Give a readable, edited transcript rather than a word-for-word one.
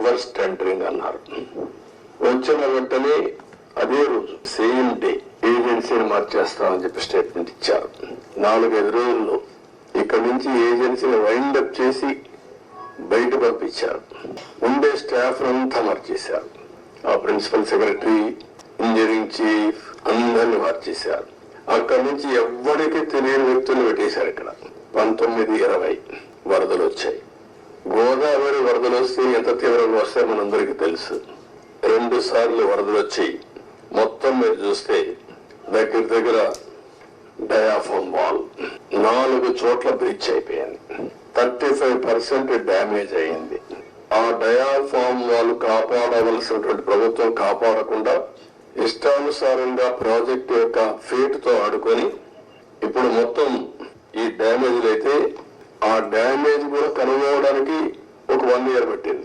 Reverse tendering అన్నారు. వచ్చిన వెంటనే అదే రోజు సేమ్ డే ఏజెన్సీని మార్చేస్తామని చెప్పి స్టేట్మెంట్ ఇచ్చారు. 4-5 రోజుల్లో ఇక్కడి నుంచి ఏజెన్సీని వైండప్ చేసి బయట పంపించారు. ఉండే స్టాఫ్ అంతా మార్చేశారు. ఆ ప్రిన్సిపల్ సెక్రటరీ, ఇంజనీరింగ్ చీఫ్ అందరిని మార్చేశారు. అక్కడి నుంచి ఎవ్వరికి తెలియని వ్యక్తులు పెట్టేశారు. ఇక్కడ 19-20 వరదలు వచ్చాయి. గోదావరి వరదలు వస్తే ఎంత తీవ్రంగా వస్తాయో మనందరికీ తెలుసు. 2 సార్లు వరదలు వచ్చాయి. మొత్తం మీరు చూస్తే దగ్గర డయాఫామ్ వాల్ 4 చోట్ల బ్రీచ్ అయిపోయింది. 35% డ్యామేజ్ అయింది. ఆ డయాఫామ్ వాల్ కాపాడవలసినటువంటి ప్రభుత్వం కాపాడకుండా ఇష్టానుసారంగా ప్రాజెక్టు యొక్క ఫేట్ తో ఆడుకొని ఇప్పుడు మొత్తం ఈ డ్యామేజ్ అయితే ఆ డ్యామేజ్ కూడా కనుగొనడానికి ఒక 1 year పట్టింది.